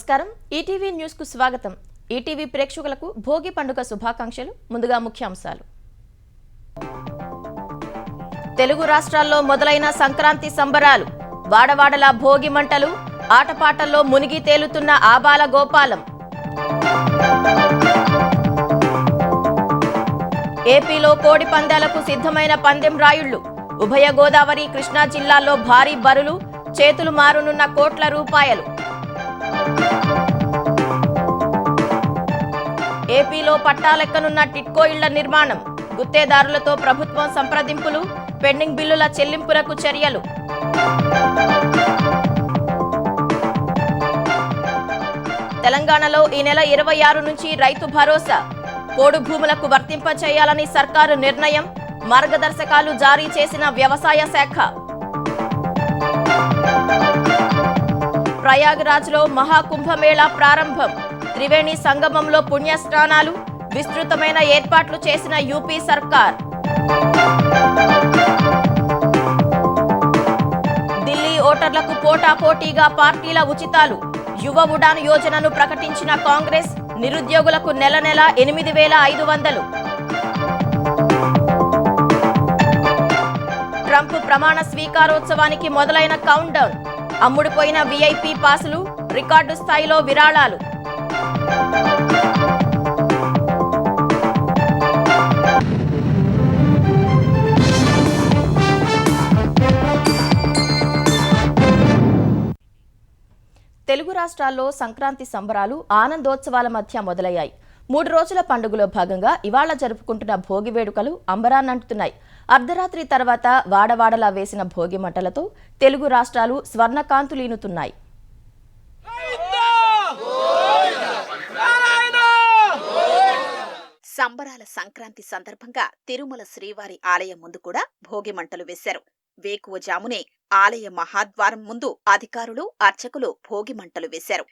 నమస్కారం ETV news కు స్వాగతం। ఈటీవీ ప్రేక్షకులకు భోగి పండుగ శుభాకాంక్షలు। ముందుగా ముఖ్యాంశాలు। తెలుగు రాష్ట్రాల్లో మొదలైన సంక్రాంతి సంబరాలు, వాడవాడల భోగి మంటలు, ఆటపాటల్లో మునిగి తేలుతున్న ఆబాల గోపాలం। ఏపీలో కోడి పందాలకు సిద్ధమైన పందెం రాయుళ్లు, ఉభయ గోదావరి కృష్ణా జిల్లాల్లో భారీ బరులు, చేతులు మారునున్న కోట్ల రూపాయలు। ఏపీలో పట్టాలెక్కనున్న టిట్కో ఇళ్ల నిర్మాణం, గుత్తేదారులతో ప్రభుత్వం సంప్రదింపులు, పెండింగ్ బిల్లుల చెల్లింపులకు చర్యలు। తెలంగాణలో ఈ నెల 26 నుంచి రైతు భరోసా, పోడు భూములకు వర్తింప చేయాలని సర్కారు నిర్ణయం, మార్గదర్శకాలు జారీ చేసిన వ్యవసాయ శాఖ। ప్రయాగ్రాజ్లో మహాకుంభమేళా ప్రారంభం, త్రివేణి సంగమంలో పుణ్యస్నానాలు, విస్తృతమైన ఏర్పాట్లు చేసిన యూపీ సర్కార్। ఢిల్లీ ఓటర్లకు పోటాపోటీగా పార్టీల ఉచితాలు, యువ ఉడాన్ యోజనను ప్రకటించిన కాంగ్రెస్, నిరుద్యోగులకు నెల నెల 8,500। ట్రంప్ ప్రమాణ స్వీకారోత్సవానికి మొదలైన కౌంట్ డౌన్, అమ్ముడుపోయిన వీఐపీ పాసులు, రికార్డు స్థాయిలో విరాళాలు। తెలుగు రాష్ట్రాల్లో సంక్రాంతి సంబరాలు ఆనందోత్సవాల మధ్య మొదలయ్యాయి। 3 రోజుల పండుగలో భాగంగా ఇవాళ జరుపుకుంటున్న భోగి వేడుకలు అంబరాన్నంటున్నాయి। అర్ధరాత్రి తర్వాత వాడవాడలా వేసిన భోగి మంటలతో తెలుగు రాష్ట్రాలు స్వర్ణకాంతులీనుతున్నాయి। సంబరాల సంక్రాంతి సందర్భంగా తిరుమల శ్రీవారి ఆలయం ముందు కూడా భోగి మంటలు వేశారు। వేకువజామునే ఆలయ మహాద్వారం ముందు అధికారులు, అర్చకులు భోగి మంటలు వేశారు।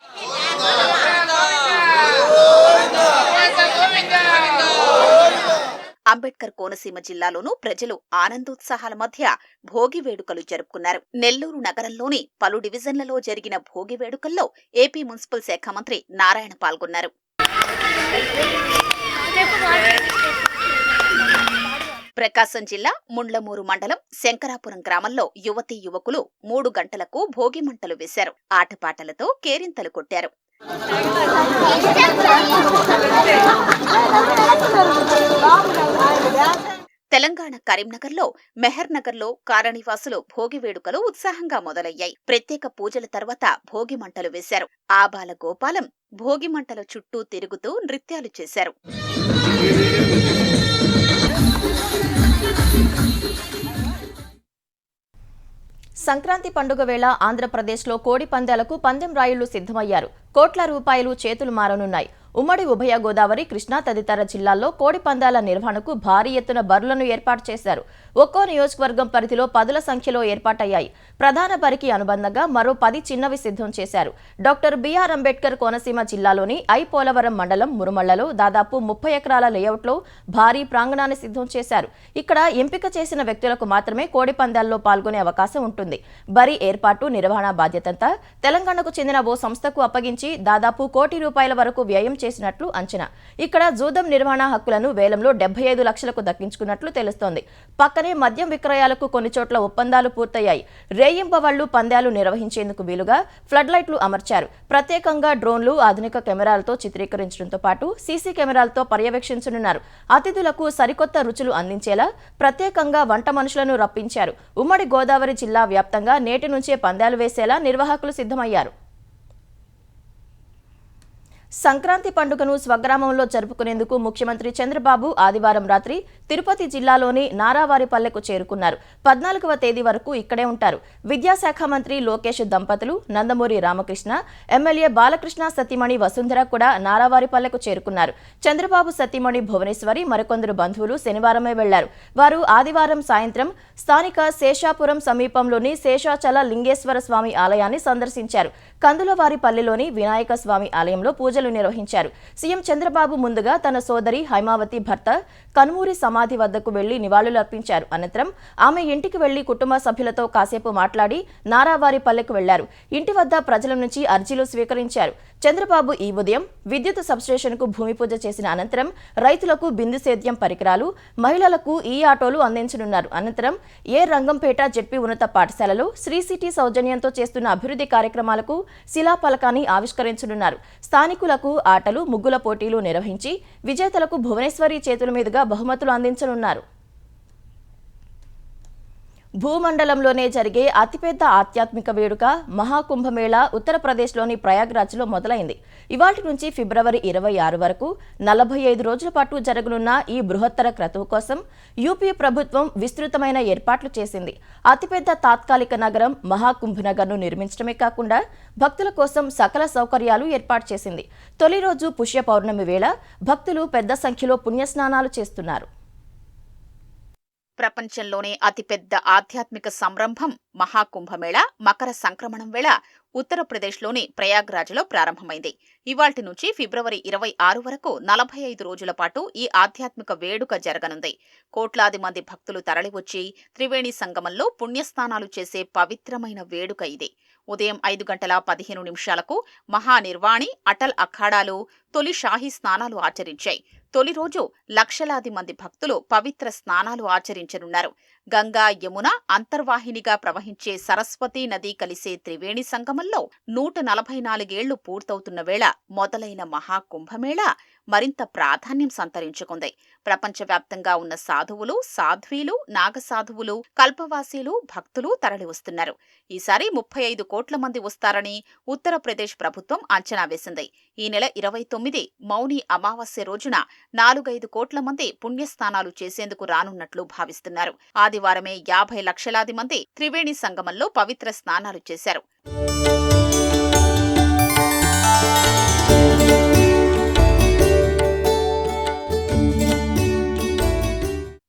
అంబేద్కర్ కోనసీమ జిల్లాలోనూ ప్రజలు ఆనందోత్సాహాల మధ్య భోగి వేడుకలు జరుపుకున్నారు। నెల్లూరు నగరంలోని పలు డివిజన్లలో జరిగిన భోగి వేడుకల్లో ఏపీ మున్సిపల్ శాఖ మంత్రి నారాయణ పాల్గొన్నారు। ప్రకాశం జిల్లా ముండ్లమూరు మండలం శంకరాపురం గ్రామంలో యువతీ యువకులు 3 గంటలకు భోగి మంటలు వేశారు। ఆటపాటలతో కేరింతలు కొట్టారు। తెలంగాణ కరీంనగర్లో మెహర్ నగర్లో కాలనీవాసులు భోగి వేడుకలు ఉత్సాహంగా మొదలయ్యాయి। ప్రత్యేక పూజల తర్వాత భోగి మంటలు వేశారు। ఆబాల గోపాలం భోగి మంటల చుట్టూ తిరుగుతూ నృత్యాలు చేశారు। సంక్రాంతి పండుగ వేళ ఆంధ్రప్రదేశ్లో కోడి పందాలకు పందెం రాయుళ్లు సిద్ధమయ్యారు। కోట్ల రూపాయలు చేతులు మారనున్నాయి। ఉమ్మడి ఉభయ గోదావరి కృష్ణా తదితర జిల్లాల్లో కోడి పందాల నిర్వహణకు భారీ ఎత్తున బరులను ఏర్పాటు చేశారు। ఒక్కో నియోజకవర్గం పరిధిలో 10ల సంఖ్యలో ఏర్పాటయ్యాయి। ప్రధాన బరికి అనుబంధంగా మరో 10 చిన్నవి సిద్ధం చేశారు। డాక్టర్ బిఆర్ అంబేద్కర్ కోనసీమ జిల్లాలోని పోలవరం మండలం మురుమళ్లలో దాదాపు 30 ఎకరాల లేఅవుట్లో భారీ ప్రాంగణాన్ని సిద్ధం చేశారు। ఇక్కడ ఎంపిక చేసిన వ్యక్తులకు మాత్రమే కోడి పందాల్లో పాల్గొనే అవకాశం ఉంటుంది। బరి ఏర్పాటు, నిర్వహణ బాధ్యతంతా తెలంగాణకు చెందిన ఓ సంస్థకు అప్పగించి దాదాపు ₹1 కోటి వరకు వ్యయం చేసినట్లు అంచనా। ఇక్కడ జూదం నిర్వహణ హక్కులను వేలంలో 75 లక్షలకు దక్కించుకున్నట్లు తెలుస్తోంది। పక్కనే మద్యం విక్రయాలకు కొన్ని చోట్ల ఒప్పందాలు పూర్తయ్యాయి। రేయింబవళ్లు పందాలు నిర్వహించేందుకు వీలుగా ఫ్లడ్ లైట్లు అమర్చారు। ప్రత్యేకంగా డ్రోన్లు, ఆధునిక కెమెరాలతో చిత్రీకరించడంతో పాటు సీసీ కెమెరాలతో పర్యవేక్షించనున్నారు। అతిథులకు సరికొత్త రుచులు అందించేలా ప్రత్యేకంగా వంట మనుషులను రప్పించారు। ఉమ్మడి గోదావరి జిల్లా వ్యాప్తంగా నేటి నుంచే పందాలు వేసేలా నిర్వాహకులు సిద్ధమయ్యారు। సంక్రాంతి పండుగను స్వగ్రామంలో జరుపుకునేందుకు ముఖ్యమంత్రి చంద్రబాబు ఆదివారం రాత్రి తిరుపతి జిల్లాలోని నారావారిపల్లెకు చేరుకున్నారు। 14వ తేదీ వరకు ఇక్కడే ఉంటారు। విద్యాశాఖ మంత్రి లోకేష్ దంపతులు, నందమూరి రామకృష్ణ, ఎమ్మెల్యే బాలకృష్ణ సతీమణి వసుంధర కూడా నారావారిపల్లెకు చేరుకున్నారు। చంద్రబాబు సతీమణి భువనేశ్వరి మరికొందరు బంధువులు శనివారమే వెళ్లారు। వారు ఆదివారం సాయంత్రం స్థానిక శేషాపురం సమీపంలోని శేషాచల లింగేశ్వర స్వామి ఆలయాన్ని సందర్శించారు। కందులవారిపల్లిలోని వినాయక స్వామి ఆలయంలో పూజ పూజలు నిర్వహించారు. సీఎం చంద్రబాబు ముందుగా తన సోదరి హైమావతి భర్త కనుమూరి సమాధి వద్దకు వెళ్లి నివాళులర్పించారు. అనంతరం ఆమె ఇంటికి వెళ్లి కుటుంబ సభ్యులతో కాసేపు మాట్లాడి నారావారిపల్లెకు వెళ్లారు. ఇంటి వద్ద ప్రజల నుంచి అర్జీలు స్వీకరించారు. చంద్రబాబు ఈ ఉదయం విద్యుత్ సబ్స్టేషన్కు భూమి పూజ చేసిన అనంతరం రైతులకు బిందు సేద్యం పరికరాలు, మహిళలకు ఈ ఆటోలు అందించనున్నారు. అనంతరం ఏ రంగంపేట జెడ్పీ ఉన్నత పాఠశాలలో శ్రీ సిటీ సౌజన్యంతో చేస్తున్న అభివృద్ధి కార్యక్రమాలకు శిలాఫలకాన్ని ఆవిష్కరించనున్నారు. స్థానికులకు ఆటలు, ముగ్గుల పోటీలు నిర్వహించి విజేతలకు భువనేశ్వరి చేతుల మీదుగా బహుమతులు అందించనున్నారు. భూమండలంలోనే జరిగే అతిపెద్ద ఆధ్యాత్మిక వేడుక మహాకుంభమేళా ఉత్తరప్రదేశ్లోని ప్రయాగ్రాజ్లో మొదలైంది. ఇవాళ్టి నుంచి ఫిబ్రవరి 26 వరకు 45 రోజుల పాటు జరగనున్న ఈ బృహత్తర క్రతువు కోసం యూపీ ప్రభుత్వం విస్తృతమైన ఏర్పాట్లు చేసింది. అతిపెద్ద తాత్కాలిక నగరం మహాకుంభనగర్ను నిర్మించడమే కాకుండా భక్తుల కోసం సకల సౌకర్యాలు ఏర్పాటు చేసింది. తొలి రోజు పుష్య పౌర్ణమి వేళ భక్తులు పెద్ద సంఖ్యలో పుణ్యస్నానాలు చేస్తున్నారు. ప్రపంచంలోనే అతిపెద్ద ఆధ్యాత్మిక సంరంభం మహాకుంభమేళా మకర సంక్రమణం వేళ ఉత్తరప్రదేశ్లోని ప్రయాగ్రాజ్లో ప్రారంభమైంది. ఇవాల్టి నుంచి ఫిబ్రవరి 26 వరకు 45 రోజుల పాటు ఈ ఆధ్యాత్మిక వేడుక జరగనుంది. కోట్లాది మంది భక్తులు తరలివచ్చి త్రివేణి సంగమంలో పుణ్యస్నానాలు చేసే పవిత్రమైన వేడుక ఇది. ఉదయం 5:15 మహానిర్వాణి, అటల్ అఖాడాలు తొలి షాహీ స్నానాలు ఆచరించాయి. తొలి రోజు లక్షలాది మంది భక్తులు పవిత్ర స్నానాలు ఆచరించనున్నారు. గంగా, యమున అంతర్వాహినిగా ప్రవహించే సరస్వతీ నది కలిసే త్రివేణి సంగమంలో 144 ఏళ్లు పూర్తవుతున్న వేళ మొదలైన మహాకుంభమేళా మరింత ప్రాధాన్యం సంతరించుకుంది. ప్రపంచవ్యాప్తంగా ఉన్న సాధువులు, సాధ్వీలు, నాగసాధువులు, కల్పవాసీలు, భక్తులు తరలివస్తున్నారు. ఈసారి 35 కోట్ల మంది వస్తారని ఉత్తరప్రదేశ్ ప్రభుత్వం అంచనా వేసింది. ఈ నెల 29 మౌని అమావాస్య రోజున 4-5 కోట్ల మంది పుణ్యస్నానాలు చేసేందుకు రానున్నట్లు భావిస్తున్నారు. ఆదివారమే 50 లక్షలాది మంది త్రివేణి సంగమంలో పవిత్ర స్నానాలు చేశారు.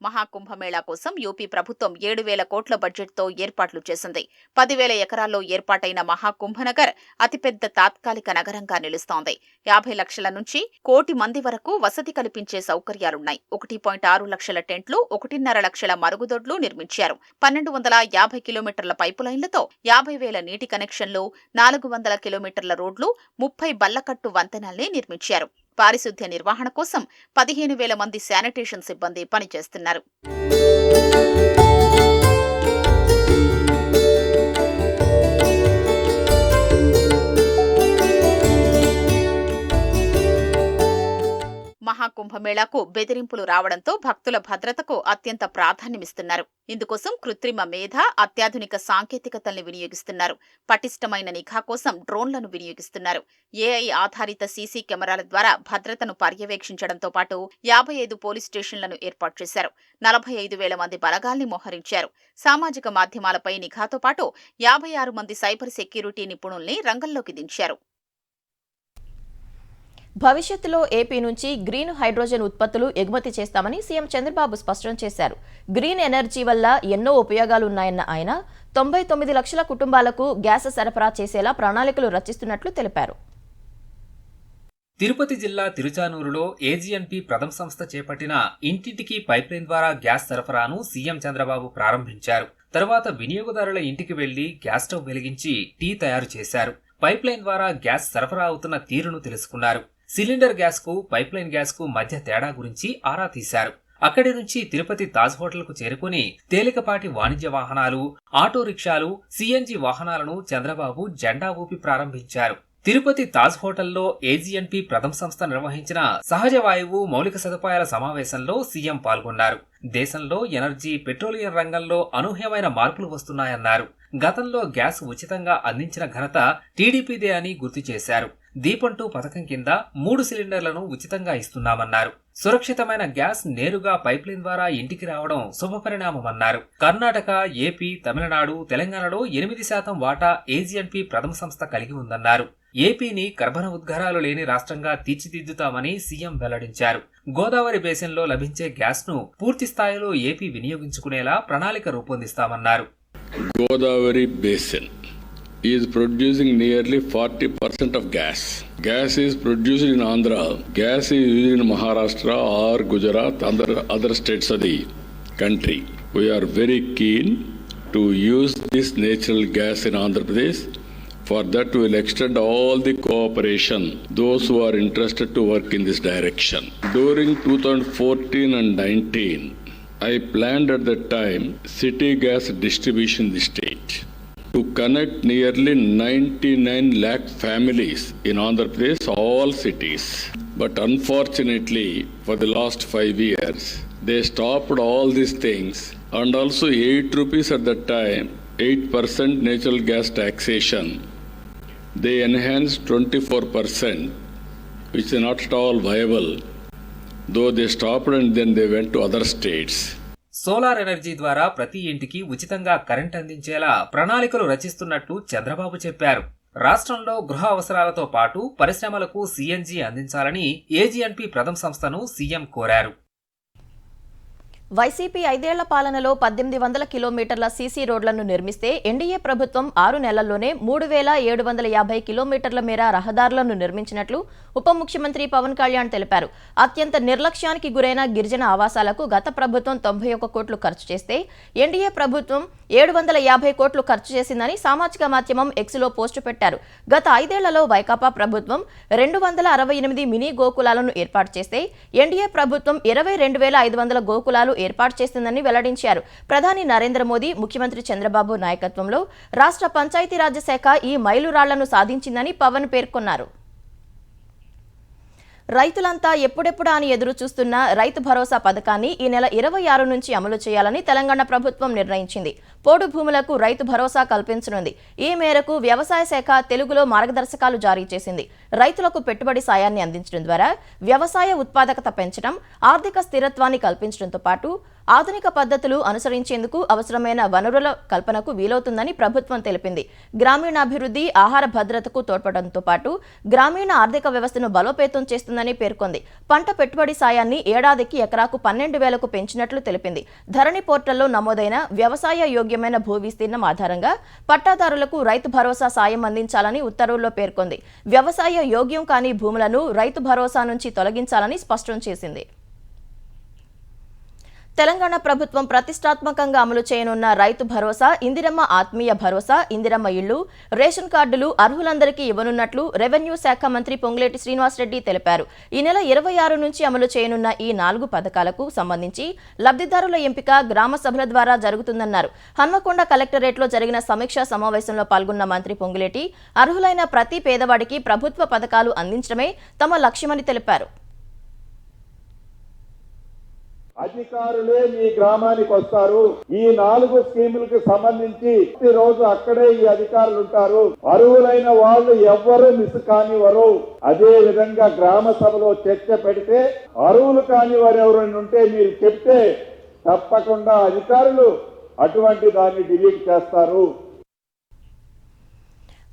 మహాకుంభమేళా కోసం యూపీ ప్రభుత్వం 7,000 కోట్ల బడ్జెట్తో ఏర్పాట్లు చేసింది. 10,000 ఎకరాల్లో ఏర్పాటైన మహాకుంభనగర్ అతిపెద్ద తాత్కాలిక నగరంగా నిలుస్తోంది. 50 లక్షల నుంచి 1 కోటి మంది వరకు వసతి కల్పించే సౌకర్యాలున్నాయి. 1.6 లక్షల టెంట్లు, 1.5 లక్షల మరుగుదొడ్లు నిర్మించారు. 1,250 కిలోమీటర్ల పైపులైన్లతో 50,000 నీటి కనెక్షన్లు, 400 కిలోమీటర్ల రోడ్లు, 30 బల్లకట్టు వంతెనల్ని నిర్మించారు. పారిశుద్ధ్య నిర్వహణ కోసం 15,000 మంది శానిటేషన్ సిబ్బంది పనిచేస్తున్నారు. మహాకుంభమేళాకు బెదిరింపులు రావడంతో భక్తుల భద్రతకు అత్యంత ప్రాధాన్యమిస్తున్నారు. ఇందుకోసం కృత్రిమ మేధ, అత్యాధునిక సాంకేతికతల్ని వినియోగిస్తున్నారు. పటిష్టమైన నిఘా కోసం డ్రోన్లను వినియోగిస్తున్నారు. ఏఐ ఆధారిత సీసీ కెమెరాల ద్వారా భద్రతను పర్యవేక్షించడంతో పాటు 55 పోలీస్ స్టేషన్లను ఏర్పాటు చేశారు. 45,000 మంది బలగాల్ని మోహరించారు. సామాజిక మాధ్యమాలపై నిఘాతో పాటు 56 మంది సైబర్ సెక్యూరిటీ నిపుణుల్ని రంగంలోకి దించారు. భవిష్యత్తులో ఏపీ నుంచి గ్రీన్ హైడ్రోజన్ ఉత్పత్తులు ఎగుమతి చేస్తామని సీఎం చంద్రబాబు స్పష్టం చేశారు. గ్రీన్ ఎనర్జీ వల్ల ఎన్నో ఉపయోగాలున్నాయన్న ఆయన 99 లక్షల కుటుంబాలకు గ్యాస్ సరఫరా చేసేలా ప్రణాళికలు రచిస్తున్నట్లు తెలిపారు. తిరుపతి జిల్లా తిరుచానూరులో ఏజీఎన్పీ ప్రథమ సంస్థ చేపట్టిన ఇంటింటికి పైప్లైన్ ద్వారా గ్యాస్ సరఫరాను సీఎం చంద్రబాబు ప్రారంభించారు. తర్వాత వినియోగదారుల ఇంటికి వెళ్లి గ్యాస్ స్టవ్ వెలిగించి టీ తయారు చేశారు. పైప్లైన్ ద్వారా గ్యాస్ సరఫరా అవుతున్న తీరును తెలుసుకున్నారు. సిలిండర్ గ్యాస్ కు పైప్లైన్ గ్యాస్ కు మధ్య తేడా గురించి ఆరా తీశారు. అక్కడి నుంచి తిరుపతి తాజ్ హోటల్ కు చేరుకుని తేలికపాటి వాణిజ్య వాహనాలు, ఆటో రిక్షాలు, సిఎన్జి వాహనాలను చంద్రబాబు జెండా ఊపి ప్రారంభించారు. తిరుపతి తాజ్ హోటల్లో ఏజీఎన్పీ ప్రథమ సంస్థ నిర్వహించిన సహజ వాయువు మౌలిక సదుపాయాల సమావేశంలో సీఎం పాల్గొన్నారు. దేశంలో ఎనర్జీ, పెట్రోలియం రంగంలో అనూహ్యమైన మార్పులు వస్తున్నాయన్నారు. గతంలో గ్యాస్ ఉచితంగా అందించిన ఘనత టీడీపీదే అని గుర్తు చేశారు. దీపంటూ పథకం కింద 3 సిలిండర్లను ఉచితంగా ఇస్తున్నామన్నారు. సురక్షితమైన గ్యాస్ నేరుగా పైప్లైన్ ద్వారా ఇంటికి రావడం శుభపరిణామమన్నారు. కర్ణాటక, ఏపీ, తమిళనాడు, తెలంగాణలో 8% వాటా ఏజీఎన్పీ ప్రథమ సంస్థ కలిగి ఉందన్నారు. ఏపీని కర్బన ఉద్గారాలు లేని రాష్ట్రంగా తీర్చిదిద్దుతామని సీఎం వెల్లడించారు. గోదావరి బేసిన్లో లభించే గ్యాస్ ను పూర్తి స్థాయిలో ఏపీ వినియోగించుకునేలా ప్రణాళిక రూపొందిస్తామన్నారు. Godavari basin is producing nearly 40% of gas. Gas is produced in Andhra. Gas is used in Maharashtra or Gujarat, other states of the country. We are very keen to use this natural gas in Andhra Pradesh. For that, we will extend all the cooperation, those who are interested to work in this direction. During 2014 and 19, I planned at that time city gas distribution in the state to connect nearly 99 lakh families in Andhra Pradesh, all cities. But unfortunately, for the last 5 years, they stopped all these things, and also 8 rupees at that time, 8% natural gas taxation. They enhanced 24%, which is not at all viable, though they stopped and then they went to other states. Solar energy ద్వారా ప్రతి ఇంటికి ఉచితంగా current అందించేలా ప్రణాళికలు రచిస్తున్నట్లు చంద్రబాబు చెప్పారు. రాష్ట్రంలో గృహ అవసరాలతో పాటు పరిశ్రమలకు సిఎన్జి అందించాలని ఏజీఎన్పీ ప్రథమ సంస్థను సీఎం కోరారు. వైసీపీ 5 ఏళ్ల పాలనలో 1800 కిలోమీటర్ల సీసీ రోడ్లను నిర్మిస్తే ఎన్డీఏ ప్రభుత్వం 6 నెలల్లోనే 3750 కిలోమీటర్ల మేర రహదారులను నిర్మించినట్లు ఉప ముఖ్యమంత్రి పవన్ కళ్యాణ్ తెలిపారు. అత్యంత నిర్లక్ష్యానికి గురైన గిరిజన ఆవాసాలకు గత ప్రభుత్వం 91 కోట్లు ఖర్చు చేస్తే ఎన్డీఏ ప్రభుత్వం 750 కోట్లు ఖర్చు చేసిందని సామాజిక మాధ్యమం ఎక్స్లో పోస్టు పెట్టారు. గత 5 ఏళ్లలో వైకాపా ప్రభుత్వం 268 మినీ గోకులాలను ఏర్పాటు చేస్తే ఎన్డీఏ ప్రభుత్వం 22,500 గోకులాలు ఏర్పాటు చేసిందని వెల్లడించారు. ప్రధాని నరేంద్ర మోదీ, ముఖ్యమంత్రి చంద్రబాబు నాయకత్వంలో రాష్ట్ర పంచాయతీరాజ్ శాఖ ఈ మైలురాళ్లను సాధించిందని పవన్ పేర్కొన్నారు. రైతులంతా ఎప్పుడెప్పుడా అని ఎదురు చూస్తున్న రైతు భరోసా పథకాన్ని ఈ నెల 26 నుంచి అమలు చేయాలని తెలంగాణ ప్రభుత్వం నిర్ణయించింది. పోడు భూములకు రైతు భరోసా కల్పించనుంది. ఈ మేరకు వ్యవసాయ శాఖ తెలుగులో మార్గదర్శకాలు జారీ చేసింది. రైతులకు పెట్టుబడి సాయాన్ని అందించడం ద్వారా వ్యవసాయ ఉత్పాదకత పెంచడం, ఆర్థిక స్థిరత్వాన్ని కల్పించడంతో పాటు ఆధునిక పద్ధతులు అనుసరించేందుకు అవసరమైన వనరుల కల్పనకు వీలవుతుందని ప్రభుత్వం తెలిపింది. గ్రామీణాభివృద్ధి, ఆహార భద్రతకు తోడ్పడడంతో పాటు గ్రామీణ ఆర్థిక వ్యవస్థను బలోపేతం చేస్తుందని పేర్కొంది. పంట పెట్టుబడి సాయాన్ని ఏడాదికి ఎకరాకు 12,000కు పెంచినట్లు తెలిపింది. ధరణి పోర్టల్లో నమోదైన వ్యవసాయ యోగ్యమైన భూ విస్తీర్ణం ఆధారంగా పట్టాదారులకు రైతు భరోసా సాయం అందించాలని ఉత్తర్వుల్లో పేర్కొంది. వ్యవసాయ యోగ్యం కాని భూములను రైతు భరోసా నుంచి తొలగించాలని స్పష్టం చేసింది. తెలంగాణ ప్రభుత్వం ప్రతిష్టాత్మకంగా అమలు చేయనున్న రైతు భరోసా, ఇందిరమ్మ ఆత్మీయ భరోసా, ఇందిరమ్మ ఇళ్లు, రేషన్ కార్డులు అర్హులందరికీ ఇవ్వనున్నట్లు రెవెన్యూ శాఖ మంత్రి పొంగులేటి శ్రీనివాసరెడ్డి తెలిపారు. ఈ నెల 26 నుంచి అమలు చేయనున్న ఈ 4 పథకాలకు సంబంధించి లబ్ధిదారుల ఎంపిక గ్రామ సభల ద్వారా జరుగుతుందన్నారు. హన్మకొండ కలెక్టరేట్లో జరిగిన సమీక్షా సమావేశంలో పాల్గొన్న మంత్రి పొంగులేటి అర్హులైన ప్రతి పేదవాడికి ప్రభుత్వ పథకాలు అందించడమే తమ లక్ష్యమని తెలిపారు. అధికారులే మీ గ్రామానికి వస్తారు. ఈ 4 స్కీములకు సంబంధించి ప్రతిరోజు అక్కడే ఈ అధికారులు ఉంటారు. అర్హులైన వాళ్ళు ఎవ్వరూ మిస్ కానివారు. అదే విధంగా గ్రామ సభలో చర్చ పెడితే అర్హులు కాని వారు ఎవరైనా ఉంటే మీరు చెప్తే తప్పకుండా అధికారులు అటువంటి దాన్ని డిలీట్ చేస్తారు.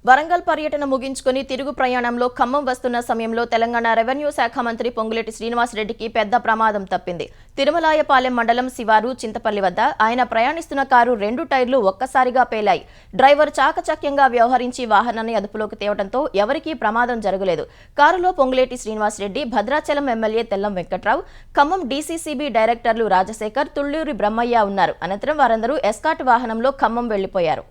వరంగల్ పర్యటన ముగించుకుని తిరుగు ప్రయాణంలో ఖమ్మం వస్తున్న సమయంలో తెలంగాణ రెవెన్యూ శాఖ మంత్రి పొంగులేటి శ్రీనివాసరెడ్డికి పెద్ద ప్రమాదం తప్పింది. తిరుమలాయపాలెం మండలం శివారు చింతపల్లి వద్ద ఆయన ప్రయాణిస్తున్న కారు 2 టైర్లు ఒక్కసారిగా పేలాయి. డ్రైవర్ చాకచక్యంగా వ్యవహరించి వాహనాన్ని అదుపులోకి తేవడంతో ఎవరికీ ప్రమాదం జరగలేదు. కారులో పొంగులేటి శ్రీనివాసరెడ్డి, భద్రాచలం ఎమ్మెల్యే తెల్లం వెంకట్రావు, ఖమ్మం డీసీసీబీ డైరెక్టర్లు రాజశేఖర్, తుళ్లూరి బ్రహ్మయ్య ఉన్నారు. అనంతరం వారందరూ ఎస్కాట్ వాహనంలో ఖమ్మం వెళ్లిపోయారు.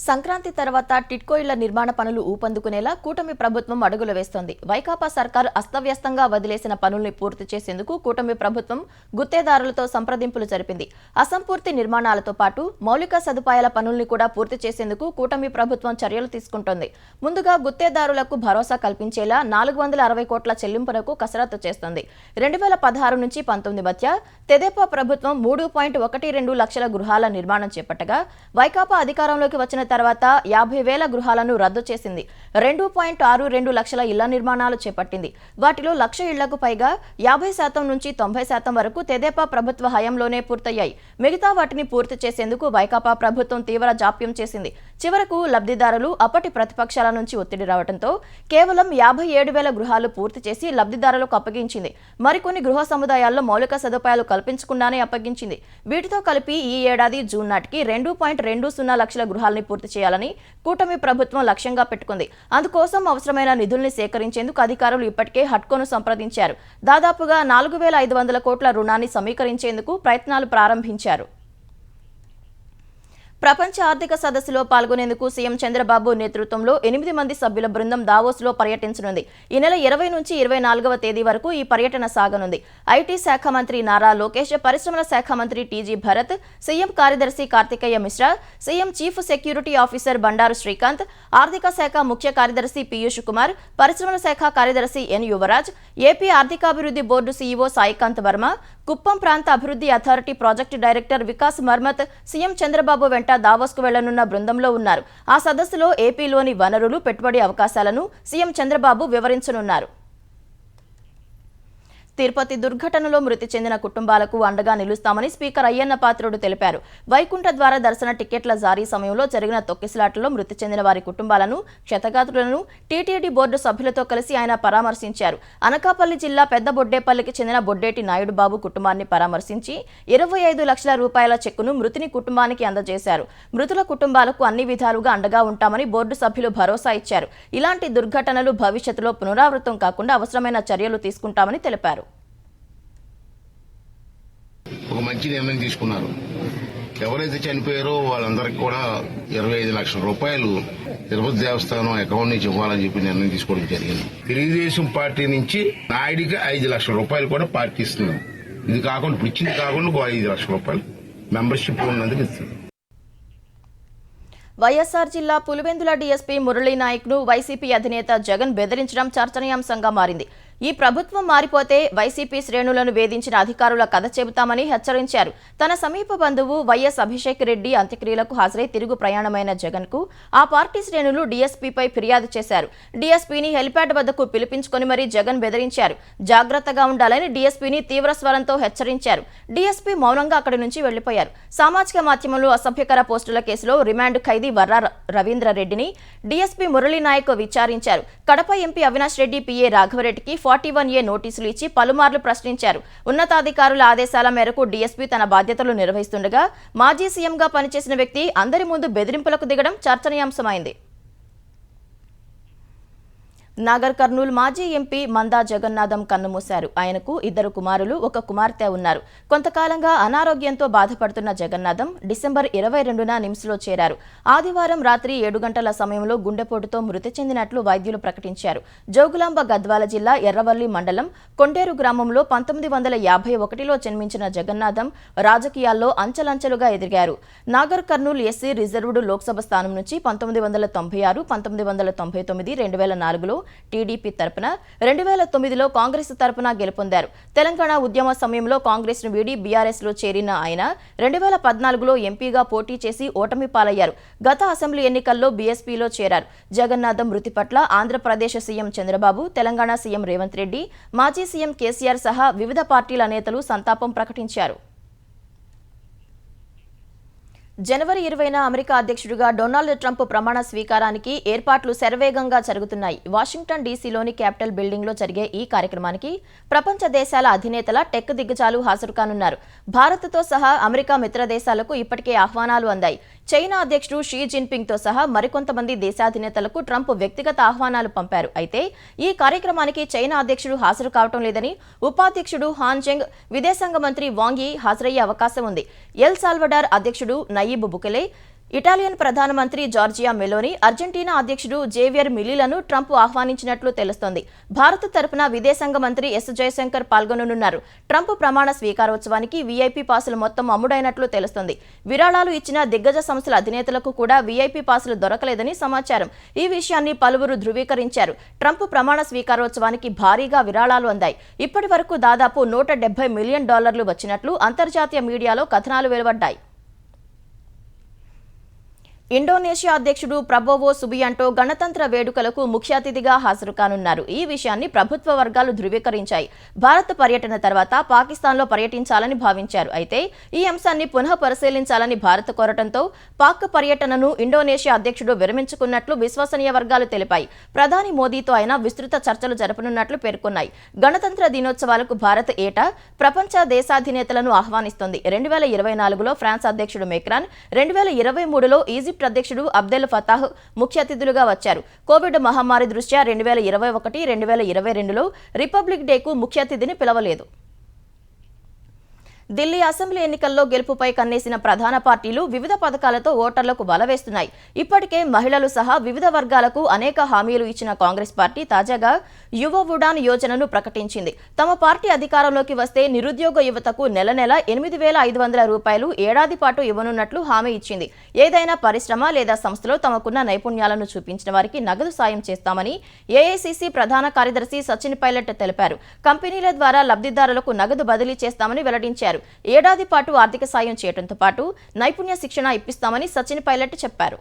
సంక్రాంతి తర్వాత టిడ్కో ఇళ్ల నిర్మాణ పనులు ఊపందుకునేలా కూటమి ప్రభుత్వం అడుగులు వేస్తోంది. వైకాపా సర్కార్ అస్తవ్యస్తంగా వదిలేసిన పనుల్ని పూర్తి చేసేందుకు కూటమి ప్రభుత్వం గుత్తేదారులతో సంప్రదింపులు జరిపింది. అసంపూర్తి నిర్మాణాలతో పాటు మౌలిక సదుపాయాల పనుల్ని కూడా పూర్తి చేసేందుకు కూటమి ప్రభుత్వం చర్యలు తీసుకుంటోంది. ముందుగా గుత్తేదారులకు భరోసా కల్పించేలా 460 కోట్ల చెల్లింపునకు కసరత్తు చేస్తోంది. 2016 నుంచి 19 మధ్య తెదేపా ప్రభుత్వం 3.12 లక్షల గృహాల నిర్మాణం చేపట్టగా వైకాపా అధికారంలోకి వచ్చిన వచ్చిన తర్వాత 50,000 గృహాలను రద్దు చేసింది. 2.62 లక్షల ఇళ్ల నిర్మాణాలు చేపట్టింది. వాటిలో 1,00,000 ఇళ్లకు పైగా 50% నుంచి 90% వరకు తెదేపా ప్రభుత్వ హయాంలోనే పూర్తయ్యాయి. మిగతా వాటిని పూర్తి చేసేందుకు వైకాపా ప్రభుత్వం తీవ్ర జాప్యం చేసింది. చివరకు లబ్ధిదారులు అప్పటి ప్రతిపక్షాల నుంచి ఒత్తిడి రావడంతో కేవలం 57,000 గృహాలు పూర్తి చేసి లబ్ధిదారులకు అప్పగించింది. మరికొన్ని గృహ సముదాయాల్లో మౌలిక సదుపాయాలు కల్పించకుండానే అప్పగించింది. వీటితో కలిపి ఈ ఏడాది జూన్ నాటికి 2.20 లక్షల గృహాలని పూర్తి చేయాలని కూటమి ప్రభుత్వం లక్ష్యంగా పెట్టుకుంది. అందుకోసం అవసరమైన నిధుల్ని సేకరించేందుకు అధికారులు ఇప్పటికే హడ్కోను సంప్రదించారు. దాదాపుగా 4,500 కోట్ల రుణాన్ని సమీకరించేందుకు ప్రయత్నాలు ప్రారంభించారు. ప్రపంచ ఆర్థిక సదస్సులో పాల్గొనేందుకు సీఎం చంద్రబాబు నేతృత్వంలో 8 మంది సభ్యుల బృందం దావోస్లో పర్యటించనుంది. ఈ నెల 20 నుంచి 24వ తేదీ వరకు ఈ పర్యటన సాగనుంది. ఐటీ శాఖ మంత్రి నారా లోకేష్, పరిశ్రమల శాఖ మంత్రి టీజీ భరత్, సీఎం కార్యదర్శి Karthikeya Mishra, CM chief security officer Bandaru Srikanth, ఆర్థిక శాఖ ముఖ్య కార్యదర్శి పీయూష్ కుమార్, పరిశ్రమల శాఖ కార్యదర్శి ఎన్ యువరాజ్, ఏపీ ఆర్థికాభివృద్ధి బోర్డు సీఈఓ సాయికాంత్ వర్మ, కుప్పం ప్రాంత అభివృద్ధి authority project director Vikas Marmat CM Chandrababu వెంట దావోస్కు వెళ్లనున్న బృందంలో ఉన్నారు. ఆ సదస్సులో ఏపీలోని వనరులు, పెట్టుబడి అవకాశాలను సీఎం చంద్రబాబు వివరించనున్నారు. తిరుపతి దుర్ఘటనలో మృతి చెందిన కుటుంబాలకు అండగా నిలుస్తామని స్పీకర్ అయ్యన్న పాత్రుడు తెలిపారు. వైకుంఠ ద్వార దర్శన టికెట్ల జారీ సమయంలో జరిగిన తొక్కిసలాటలో మృతి చెందిన వారి కుటుంబాలను, క్షతగాత్రులను టీటీడీ బోర్డు సభ్యులతో కలిసి ఆయన పరామర్శించారు. అనకాపల్లి జిల్లా పెద్ద బొడ్డేపల్లికి చెందిన బొడ్డేటి నాయుడు బాబు కుటుంబాన్ని పరామర్శించి 25 లక్షల రూపాయల చెక్కును మృతుని కుటుంబానికి అందజేశారు. మృతుల కుటుంబాలకు అన్ని విధాలుగా అండగా ఉంటామని బోర్డు సభ్యులు భరోసా ఇచ్చారు. ఇలాంటి దుర్ఘటనలు భవిష్యత్తులో పునరావృతం కాకుండా అవసరమైన చర్యలు తీసుకుంటామని తెలిపారు. ఒక మంచి నిర్ణయం తీసుకున్నారు. ఎవరైతే చనిపోయారో వాళ్ళందరికీ కూడా 25 లక్షల రూపాయలు తిరుపతి దేవస్థానం అకౌంట్ నుంచి ఇవ్వాలని చెప్పి నిర్ణయం తీసుకోవడం జరిగింది. తెలుగుదేశం పార్టీ నుంచి నాయుడికి 5 లక్షల రూపాయలు కూడా పార్టీ ఇస్తున్నాం. ఇది కాకుండా ఇప్పుడు ఇచ్చింది కాకుండా 5 లక్షల రూపాయలు మెంబర్షిప్ ఉన్నందుకు ఇస్తుంది. వైఎస్ఆర్ జిల్లా పులివెందుల డీఎస్పీ మురళీ నాయక్ను వైసీపీ అధినేత జగన్ బెదిరించడం చర్చనీయాంశంగా మారింది. ఈ ప్రభుత్వం మారిపోతే వైసీపీ శ్రేణులను వేధించిన అధికారుల కథ చెబుతామని హెచ్చరించారు. తన సమీప బంధువు వైఎస్ అభిషేక్ రెడ్డి అంత్యక్రియలకు హాజరై తిరుగు ప్రయాణమైన జగన్ కు ఆ పార్టీ శ్రేణులు డీఎస్పీపై ఫిర్యాదు చేశారు. డీఎస్పీని హెలిప్యాడ్ వద్దకు పిలిపించుకొని మరీ జగన్ బెదిరించారు. జాగ్రత్తగా ఉండాలని డీఎస్పీని తీవ్ర స్వరంతో హెచ్చరించారు. డీఎస్పీ మౌనంగా అక్కడి నుంచి వెళ్లిపోయారు. సామాజిక మాధ్యమంలో అసభ్యకర పోస్టుల కేసులో రిమాండ్ ఖైదీ వర్రా రవీంద్రరెడ్డిని డీఎస్పీ మురళీ నాయక్ విచారించారు. కడప ఎంపీ అవినాష్ రెడ్డి పిఏ రాఘవరెడ్డికి 41A నోటీసులు ఇచ్చి పలుమార్లు ప్రశ్నించారు. ఉన్నతాధికారుల ఆదేశాల మేరకు డీఎస్పీ తన బాధ్యతలు నిర్వహిస్తుండగా మాజీ సీఎంగా పనిచేసిన వ్యక్తి అందరి ముందు బెదిరింపులకు దిగడం చర్చనీయాంశమైంది. నాగర్ కర్నూల్ మాజీ ఎంపీ మందా జగన్నాథం కన్నుమూశారు. ఆయనకు 2 కుమారులు, 1 కుమార్తె ఉన్నారు. కొంతకాలంగా అనారోగ్యంతో బాధపడుతున్న జగన్నాథం డిసెంబర్ 22న నిమ్స్లో చేరారు. ఆదివారం రాత్రి 7 గంటల సమయంలో గుండెపోటుతో మృతి చెందినట్లు వైద్యులు ప్రకటించారు. జోగులాంబ గద్వాల జిల్లా ఎర్రవల్లి మండలం కొండేరు గ్రామంలో 1951లో జన్మించిన జగన్నాథం రాజకీయాల్లో అంచెలంచెలుగా ఎదిగారు. నాగర్ కర్నూల్ ఎస్సీ రిజర్వ్డ్ లోక్సభ స్థానం నుంచి 1996, 1999, 2004లో టీడీపీ తరపున, 2009లో కాంగ్రెస్ తరపున గెలుపొందారు. తెలంగాణ ఉద్యమ సమయంలో కాంగ్రెస్ ను వీడి బీఆర్ఎస్ లో చేరిన ఆయన 2014లో ఎంపీగా పోటీ చేసి ఓటమి పాలయ్యారు. గత అసెంబ్లీ ఎన్నికల్లో బీఎస్పీలో చేరారు. జగన్నాథం మృతి పట్ల ఆంధ్రప్రదేశ్ సీఎం చంద్రబాబు, తెలంగాణ సీఎం రేవంత్ రెడ్డి, మాజీ సీఎం కేసీఆర్ సహా వివిధ పార్టీల నేతలు సంతాపం ప్రకటించారు. జనవరి 20న అమెరికా అధ్యక్షుడిగా డొనాల్డ్ ట్రంప్ ప్రమాణ స్వీకారానికి ఏర్పాట్లు శరవేగంగా జరుగుతున్నాయి. వాషింగ్టన్ డీసీలోని క్యాపిటల్ బిల్డింగ్లో జరిగే ఈ కార్యక్రమానికి ప్రపంచ దేశాల అధినేతల టెక్ దిగ్గజాలు హాజరు కానున్నారు. భారత్తో సహా అమెరికా మిత్ర దేశాలకు ఇప్పటికే ఆహ్వానాలు అందాయి. చైనా అధ్యక్షుడు షీ జిన్పింగ్తో సహా మరికొంతమంది దేశాధినేతలకు ట్రంప్ వ్యక్తిగత ఆహ్వానాలు పంపారు. అయితే ఈ కార్యక్రమానికి చైనా అధ్యక్షుడు హాజరు కావడం లేదని ఉపాధ్యక్షుడు హాన్ జెంగ్, విదేశాంగ మంత్రి వాంగ్ యీ హాజరయ్యే అవకాశం ఉంది. ఎల్ సాల్వడార్ అధ్యక్షుడు నయీబ్ బుకెలే, ఇటాలియన్ ప్రధానమంత్రి జార్జియా మెలోని, అర్జెంటీనా అధ్యక్షుడు జేవియర్ మిలీలను ట్రంప్ ఆహ్వానించినట్లు తెలుస్తోంది. భారత్ తరపున విదేశాంగ మంత్రి ఎస్ జయశంకర్ పాల్గొననున్నారు. ట్రంప్ ప్రమాణ స్వీకారోత్సవానికి వీఐపీ పాసులు మొత్తం అమ్ముడైనట్లు తెలుస్తోంది. విరాళాలు ఇచ్చిన దిగ్గజ సంస్థల అధినేతలకు కూడా వీఐపీ పాసులు దొరకలేదని సమాచారం. ఈ విషయాన్ని పలువురు ధృవీకరించారు. ట్రంప్ ప్రమాణ స్వీకారోత్సవానికి భారీగా విరాళాలు అందాయి. ఇప్పటి వరకు దాదాపు $170 మిలియన్ వచ్చినట్లు అంతర్జాతీయ మీడియాలో కథనాలు వెలువడ్డాయి. ఇండోనేషియా అధ్యక్షుడు ప్రబోవో సుబియాంటో గణతంత్ర వేడుకలకు ముఖ్య అతిథిగా హాజరు కానున్నారు. ఈ విషయాన్ని ప్రభుత్వ వర్గాలు ధృవీకరించాయి. భారత్ పర్యటన తర్వాత పాకిస్తాన్లో పర్యటించాలని భావించారు. అయితే ఈ అంశాన్ని పునః పరిశీలించాలని భారత్ కోరటంతో పాక్ పర్యటనను ఇండోనేషియా అధ్యక్షుడు విరమించుకున్నట్లు విశ్వసనీయ వర్గాలు తెలిపాయి. ప్రధాని మోదీతో ఆయన విస్తృత చర్చలు జరపనున్నట్లు పేర్కొన్నాయి. గణతంత్ర దినోత్సవాలకు భారత్ ఏటా ప్రపంచ దేశాధినేతలను ఆహ్వానిస్తోంది. 2024లో ఫ్రాన్స్ అధ్యక్షుడు మెక్రాన్, 2023లో ఈజిప్ట్ అధ్యక్షుడు అబ్దెల్ ఫతాహ్ ముఖ్య అతిథులుగా వచ్చారు. కోవిడ్ మహమ్మారి దృష్ట్యా 2021, 2022లో రిపబ్లిక్ డేకు ముఖ్య అతిథిని పిలవలేదు. ఢిల్లీ అసెంబ్లీ ఎన్నికల్లో గెలుపుపై కన్నేసిన ప్రధాన పార్టీలు వివిధ పథకాలతో ఓటర్లకు బలవేస్తున్నాయి. ఇప్పటికే మహిళలు సహా వివిధ వర్గాలకు అనేక హామీలు ఇచ్చిన కాంగ్రెస్ పార్టీ తాజాగా యువ ఉడాన్ యోజనను ప్రకటించింది. తమ పార్టీ అధికారంలోకి వస్తే నిరుద్యోగ యువతకు నెల 8,500 రూపాయలు ఏడాది పాటు ఇవ్వనున్నట్లు హామీ ఇచ్చింది. ఏదైనా పరిశ్రమ లేదా సంస్థలో తమకున్న నైపుణ్యాలను చూపించిన వారికి నగదు సాయం చేస్తామని ఏఐసీసీ ప్రధాన కార్యదర్శి సచిన్ పైలట్ తెలిపారు. కంపెనీల ద్వారా లబ్ధిదారులకు నగదు బదిలీ చేస్తామని వెల్లడించారు. ఏడాది పాటు ఆర్థిక సాయం చేయడంతో పాటు నైపుణ్య శిక్షణ ఇప్పిస్తామని సచిన్ పైలట్ చెప్పారు.